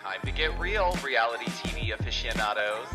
Time to get real, reality TV aficionados.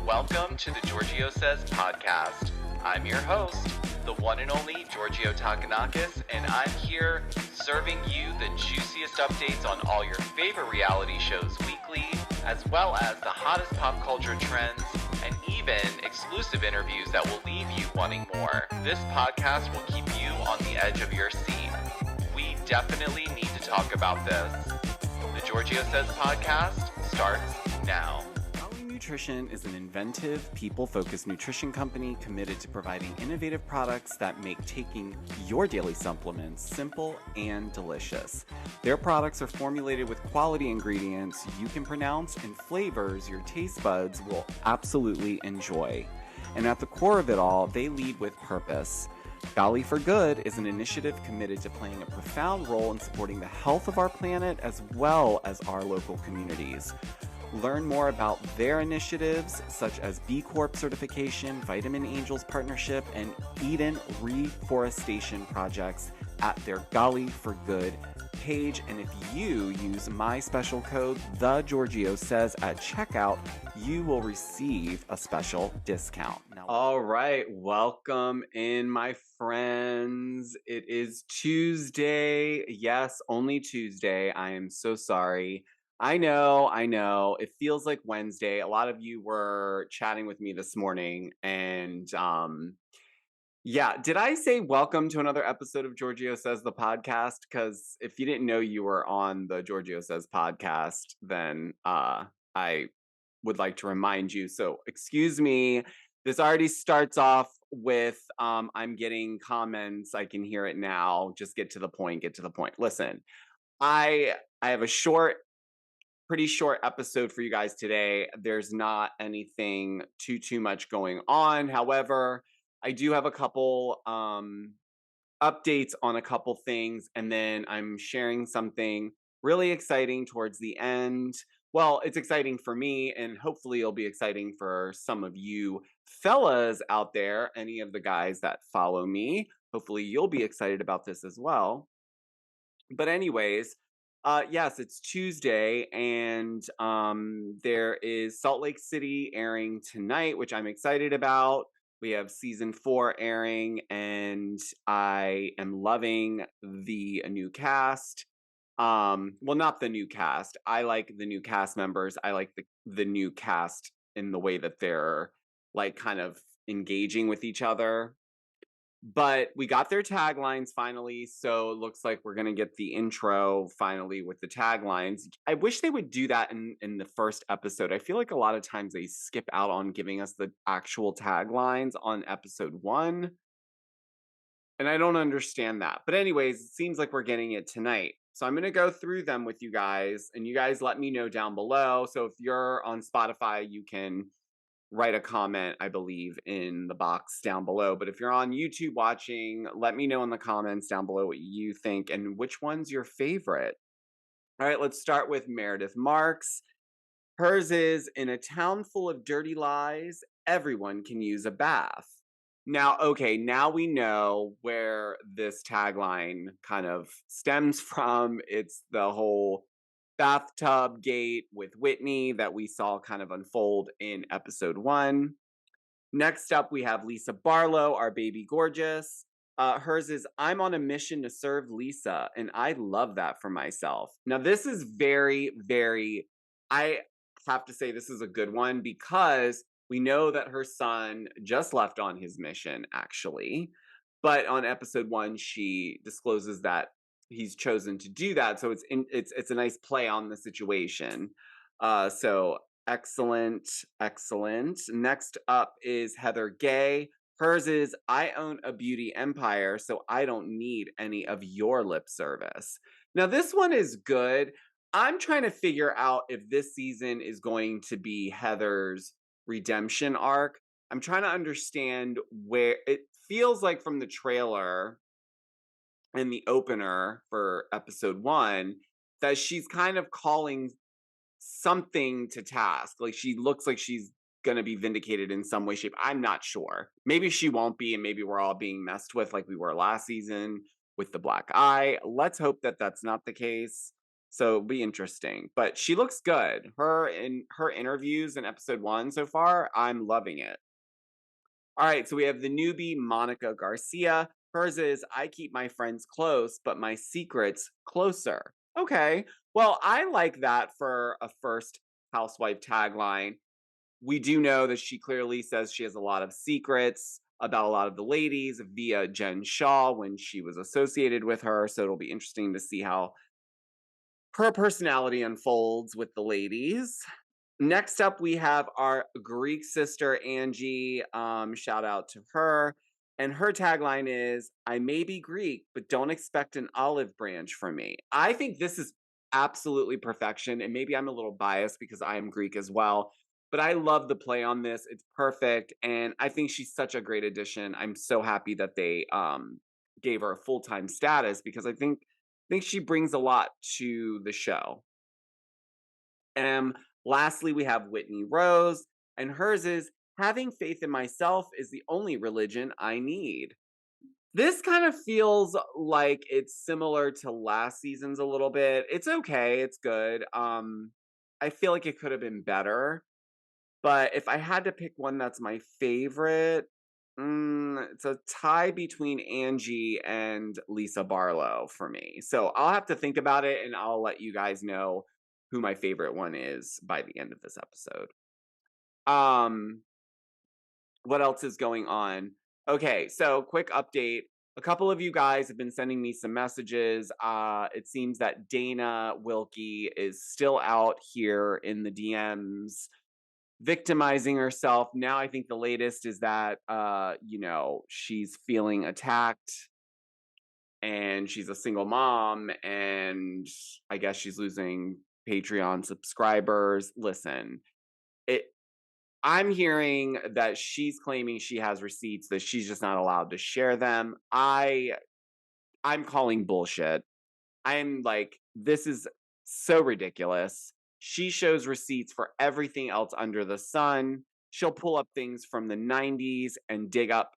Welcome to the Georgio Says podcast. I'm your host, the one and only Georgio Takanakis, and I'm here serving you the juiciest updates on all your favorite reality shows weekly, as well as the hottest pop culture trends, and even exclusive interviews that will leave you wanting more. This podcast will keep you on the edge of your seat. We definitely need to talk about this. The Georgio Says podcast starts now. Golly Nutrition is an inventive, people-focused nutrition company committed to providing innovative products that make taking your daily supplements simple and delicious. Their products are formulated with quality ingredients you can pronounce and flavors your taste buds will absolutely enjoy. And at the core of it all, they lead with purpose. Golly for Good is an initiative committed to playing a profound role in supporting the health of our planet as well as our local communities. Learn more about their initiatives such as B Corp certification, Vitamin Angels partnership, and Eden reforestation projects at their Golly for Good page. And if you use my special code, The Georgio Says, at checkout, you will receive a special discount. All right, welcome in, my friends. It is Tuesday. Yes, only Tuesday. I am so sorry. I know. It feels like Wednesday. A lot of you were chatting with me this morning, and yeah, did I say welcome to another episode of Georgio Says the podcast? Because if you didn't know you were on the Georgio Says podcast, then I would like to remind you. So excuse me. This already starts off with I'm getting comments. I can hear it now. Just get to the point. Listen, I have a pretty short episode for you guys today. There's not anything too much going on. However, I do have a couple updates on a couple things, and then I'm sharing something really exciting towards the end. Well, it's exciting for me, and hopefully it'll be exciting for some of you fellas out there, any of the guys that follow me. Hopefully you'll be excited about this as well. But anyways, yes, it's Tuesday, and there is Salt Lake City airing tonight, which I'm excited about. We have season 4 airing, and I am loving the new cast. Well, not the new cast. I like the new cast members. I like the new cast in the way that they're like kind of engaging with each other. But we got their taglines finally, so it looks like we're gonna get the intro finally with the taglines. I wish they would do that in the first episode. I feel like a lot of times they skip out on giving us the actual taglines on episode 1. And I don't understand that. But anyways, it seems like we're getting it tonight. So I'm gonna go through them with you guys, and you guys let me know down below. So if you're on Spotify, you can write a comment, I believe, in the box down below. But if you're on YouTube watching, let me know in the comments down below what you think and which one's your favorite. All right, let's start with Meredith Marks. Hers is, in a town full of dirty lies, everyone can use a bath. Now, okay, now we know where this tagline kind of stems from. It's the whole bathtub gate with Whitney that we saw kind of unfold in episode 1. Next up, we have Lisa Barlow, our baby gorgeous. Hers is, I'm on a mission to serve Lisa, and I love that for myself. Now, this is I have to say this is a good one because we know that her son just left on his mission, actually. But on episode 1, she discloses that he's chosen to do that, so it's a nice play on the situation. So excellent. Next up is Heather Gay. Hers is, I own a beauty empire, so I don't need any of your lip service. Now this one is good. I'm trying to figure out if this season is going to be Heather's redemption arc. I'm trying to understand where it feels like from the trailer and the opener for episode 1 that she's kind of calling something to task. Like she looks like she's gonna be vindicated in some way, shape. I'm not sure. Maybe she won't be, and maybe we're all being messed with like we were last season with the black eye. Let's hope that that's not the case. So it'll be interesting. But she looks good. Her interviews in episode 1 so far, I'm loving it. All right, so we have the newbie Monica Garcia. Hers is I keep my friends close, but my secrets closer. Okay. Well, I like that for a first housewife tagline. We do know that she clearly says she has a lot of secrets about a lot of the ladies via Jen Shaw when she was associated with her. So it'll be interesting to see how her personality unfolds with the ladies. Next up, we have our Greek sister, Angie. Shout out to her. And her tagline is I may be Greek, but don't expect an olive branch from me. I think this is absolutely perfection. And maybe I'm a little biased because I am Greek as well. But I love the play on this. It's perfect. And I think she's such a great addition. I'm so happy that they gave her a full-time status because I think she brings a lot to the show. Lastly, we have Whitney Rose, and hers is having faith in myself is the only religion I need. This kind of feels like it's similar to last season's a little bit. It's okay, it's good. I feel like it could have been better, but if I had to pick one that's my favorite, it's a tie between Angie and Lisa Barlow for me. So I'll have to think about it and I'll let you guys know who my favorite one is by the end of this episode. Um, what else is going on? Okay, so quick update. A couple of you guys have been sending me some messages. It seems that Dana Wilkie is still out here in the DMs victimizing herself. Now I think the latest is that she's feeling attacked and she's a single mom and I guess she's losing Patreon subscribers. Listen, it I'm hearing that she's claiming she has receipts that she's just not allowed to share them. I'm calling bullshit. I'm like, this is so ridiculous. She shows receipts for everything else under the sun. She'll pull up things from the 90s and dig up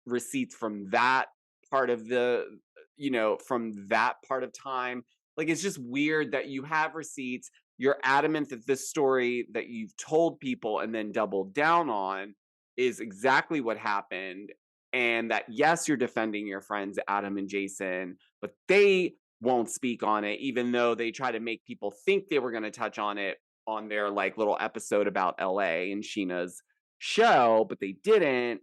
receipts from that part of from that part of time. Like, it's just weird that you have receipts. You're adamant that this story that you've told people and then doubled down on is exactly what happened. And that, yes, you're defending your friends, Adam and Jason, but they won't speak on it, even though they try to make people think they were going to touch on it on their like little episode about LA and Sheena's show, but they didn't.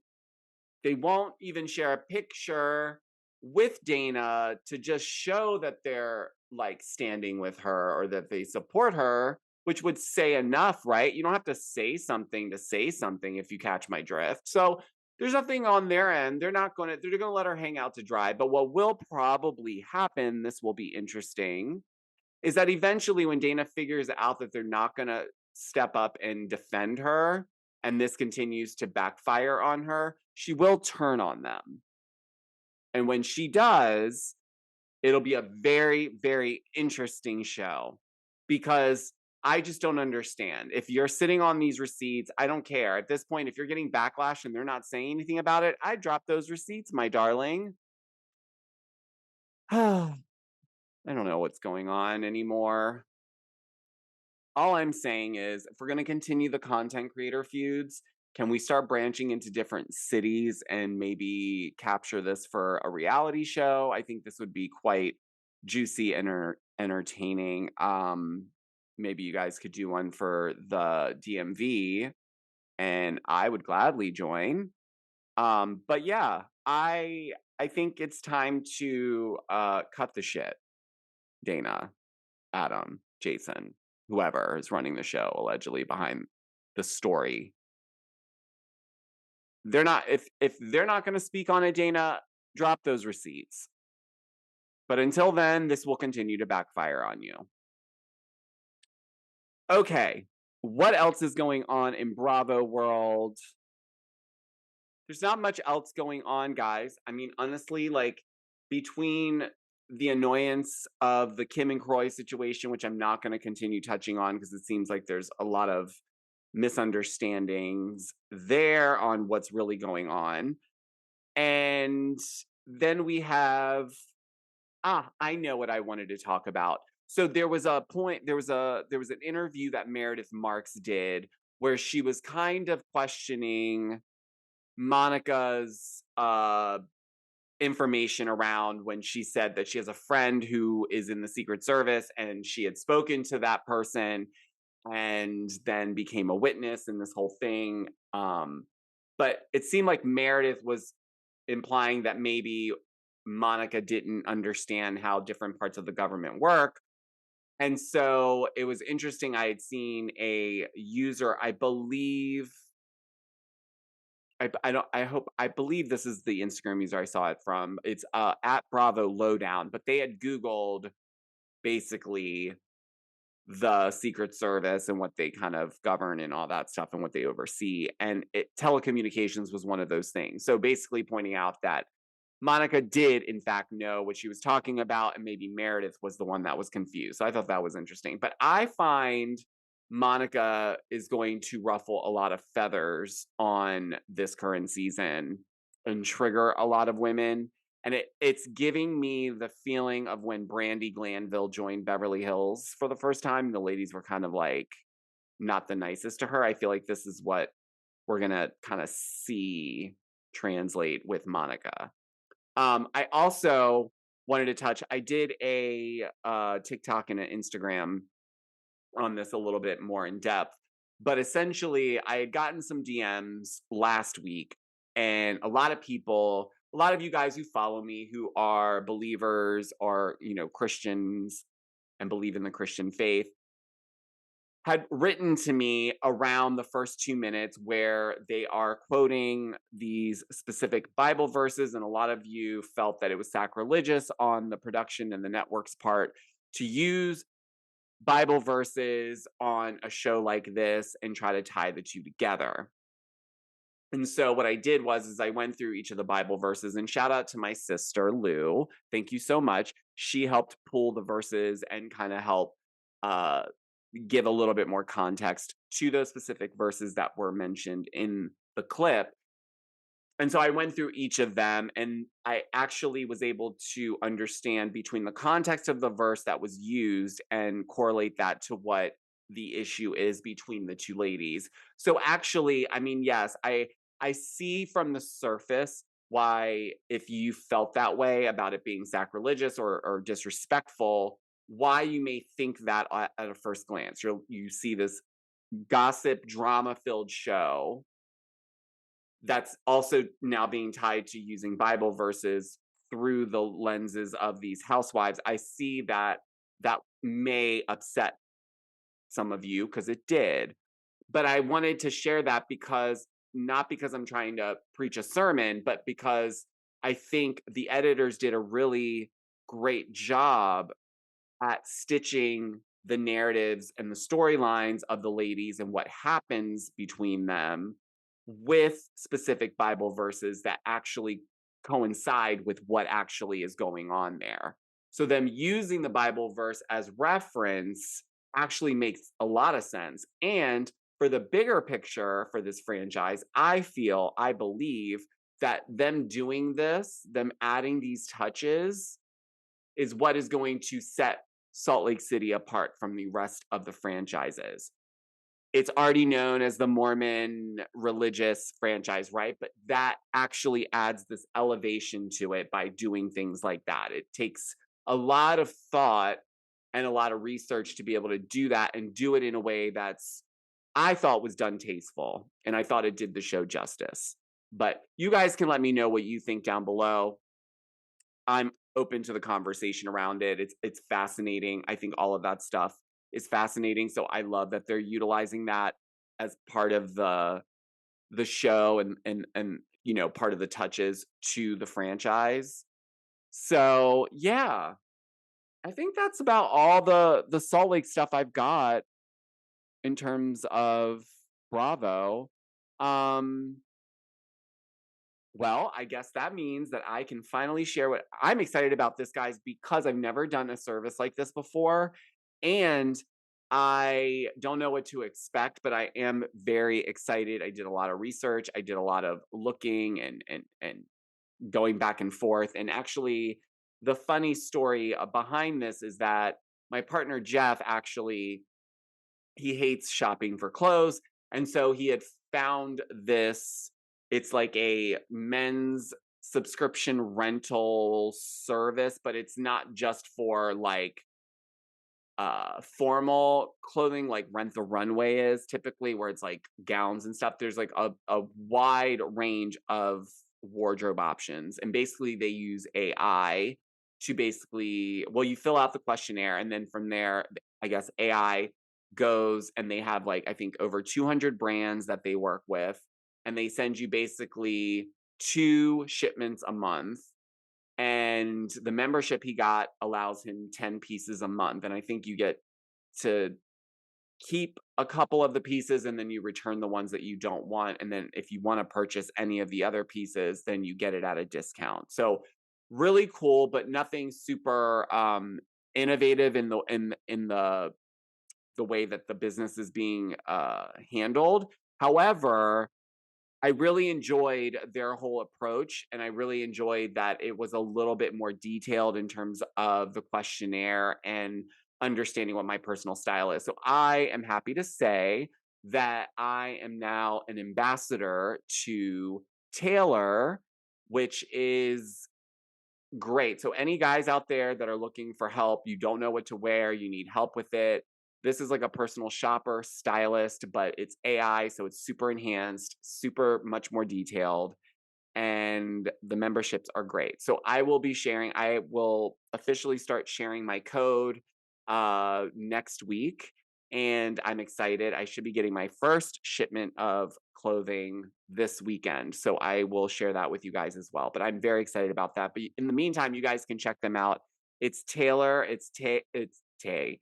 They won't even share a picture with Dana to just show that they're like standing with her or that they support her, which would say enough, right? You don't have to say something if you catch my drift. So there's nothing on their end. They're going to let her hang out to dry. But what will probably happen, this will be interesting, is that eventually when Dana figures out that they're not going to step up and defend her, and this continues to backfire on her, she will turn on them. And when she does, it'll be a very, very interesting show because I just don't understand. If you're sitting on these receipts, I don't care. At this point, if you're getting backlash and they're not saying anything about it, I drop those receipts, my darling. I don't know what's going on anymore. All I'm saying is, if we're going to continue the content creator feuds, can we start branching into different cities and maybe capture this for a reality show? I think this would be quite juicy and entertaining. Maybe you guys could do one for the DMV, and I would gladly join. But yeah, I think it's time to cut the shit, Dana, Adam, Jason, whoever is running the show allegedly behind the story. They're not if they're not going to speak on it, Dana, drop those receipts. But until then, this will continue to backfire on you. Okay, what else is going on in Bravo world? There's not much else going on, guys. I mean, honestly, like between the annoyance of the Kim and Croy situation, which I'm not going to continue touching on because it seems like there's a lot of misunderstandings there on what's really going on. And then we have, I know what I wanted to talk about. So there was a point, there was an interview that Meredith Marks did where she was kind of questioning Monica's information around when she said that she has a friend who is in the Secret Service and she had spoken to that person and then became a witness in this whole thing. But it seemed like Meredith was implying that maybe Monica didn't understand how different parts of the government work. And so it was interesting. I had seen a user, I believe, I don't, I hope, I believe this is the Instagram user I saw it from. It's at Bravo Lowdown, but they had Googled basically the Secret Service and what they kind of govern and all that stuff and what they oversee. And telecommunications was one of those things. So basically pointing out that Monica did, in fact, know what she was talking about, and maybe Meredith was the one that was confused. So I thought that was interesting. But I find Monica is going to ruffle a lot of feathers on this current season and trigger a lot of women. And it's giving me the feeling of when Brandy Glanville joined Beverly Hills for the first time. The ladies were kind of like not the nicest to her. I feel like this is what we're gonna kind of see translate with Monica. I also wanted to touch. I did a TikTok and an Instagram on this a little bit more in depth, but essentially, I had gotten some DMs last week, and a lot of people, a lot of you guys who follow me, who are believers or Christians and believe in the Christian faith, had written to me around the first 2 minutes where they are quoting these specific Bible verses. And a lot of you felt that it was sacrilegious on the production and the network's part to use Bible verses on a show like this and try to tie the two together. And so what I did was is I went through each of the Bible verses, and shout out to my sister Lou. Thank you so much. She helped pull the verses and kind of help uh give a little bit more context to those specific verses that were mentioned in the clip. And so I went through each of them, and I actually was able to understand between the context of the verse that was used and correlate that to what the issue is between the two ladies. So actually, I mean, yes, I see from the surface why, if you felt that way about it being sacrilegious or disrespectful, why you may think that at a first glance. You see this gossip drama filled show that's also now being tied to using Bible verses through the lenses of these housewives. I see that that may upset some of you because it did. But I wanted to share that because, not because I'm trying to preach a sermon, but because I think the editors did a really great job at stitching the narratives and the storylines of the ladies and what happens between them with specific Bible verses that actually coincide with what actually is going on there. So, them using the Bible verse as reference actually makes a lot of sense. And for the bigger picture for this franchise, I believe that them doing this, them adding these touches, is what is going to set Salt Lake City apart from the rest of the franchises. It's already known as the Mormon religious franchise, right? But that actually adds this elevation to it by doing things like that. It takes a lot of thought and a lot of research to be able to do that and do it in a way that's, I thought, was done tasteful, and I thought it did the show justice. But you guys can let me know what you think down below. I'm open to the conversation around it. It's fascinating. I think all of that stuff is fascinating. So I love that they're utilizing that as part of the show and part of the touches to the franchise. So yeah, I think that's about all the Salt Lake stuff I've got in terms of Bravo. Um Well, I guess that means that I can finally share what I'm excited about this, guys, because I've never done a service like this before. And I don't know what to expect, but I am very excited. I did a lot of research. I did a lot of looking and going back and forth. And actually, the funny story behind this is that my partner Jeff actually, he hates shopping for clothes. And so he had found this, it's like a men's subscription rental service, but it's not just for like formal clothing like Rent the Runway is typically, where it's like gowns and stuff. There's like a wide range of wardrobe options, and basically they use AI to basically, well, you fill out the questionnaire, and then from there, I guess AI goes, and they have like, I think over 200 brands that they work with, and they send you basically 2 shipments a month. And the membership he got allows him 10 pieces a month. And I think you get to keep a couple of the pieces, and then you return the ones that you don't want. And then if you want to purchase any of the other pieces, then you get it at a discount. So really cool, but nothing super innovative in the way that the business is being handled. However, I really enjoyed their whole approach, and I really enjoyed that it was a little bit more detailed in terms of the questionnaire and understanding what my personal style is. So I am happy to say that I am now an ambassador to Taylor, which is great. So any guys out there that are looking for help, you don't know what to wear, you need help with it. This is like a personal shopper stylist, but it's AI, so it's super enhanced, super much more detailed, and the memberships are great. So I will officially start sharing my code next week, and I'm excited. I should be getting my first shipment of clothing this weekend, so I will share that with you guys as well. But I'm very excited about that. But in the meantime, you guys can check them out. It's Taylor. It's Taelor.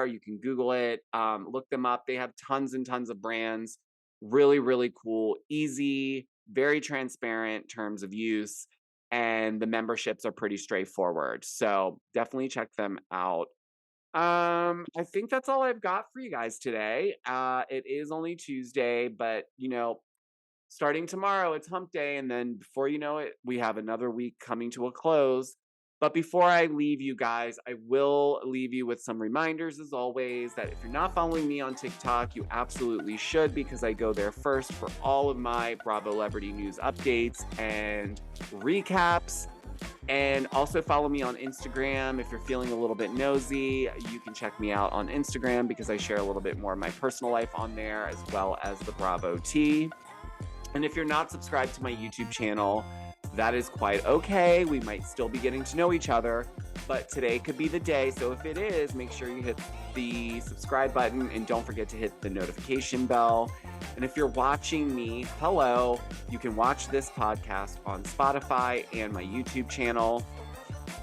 You can Google it. Look them up. They have tons and tons of brands. Really, really cool, easy, very transparent terms of use, and the memberships are pretty straightforward. So definitely check them out. I think that's all I've got for you guys today. It is only Tuesday, but starting tomorrow, it's hump day, and then before you know it, we have another week coming to a close. But before I leave you guys, I will leave you with some reminders, as always, that if you're not following me on TikTok, you absolutely should, because I go there first for all of my Bravo Celebrity news updates and recaps. And also follow me on Instagram. If you're feeling a little bit nosy, you can check me out on Instagram, because I share a little bit more of my personal life on there, as well as the Bravo tea. And if you're not subscribed to my YouTube channel, that is quite okay. We might still be getting to know each other, but today could be the day. So if it is, make sure you hit the subscribe button, and don't forget to hit the notification bell. And if you're watching me, hello, you can watch this podcast on Spotify and my YouTube channel.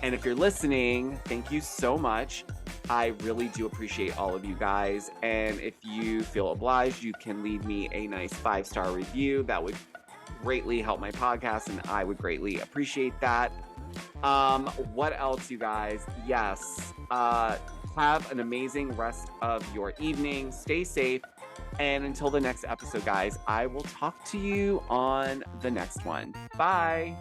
And if you're listening, thank you so much. I really do appreciate all of you guys. And if you feel obliged, you can leave me a nice 5-star review. That would greatly help my podcast, and I would greatly appreciate that. What else, you guys? Yes. Have an amazing rest of your evening. Stay safe. And until the next episode, guys, I will talk to you on the next one. Bye.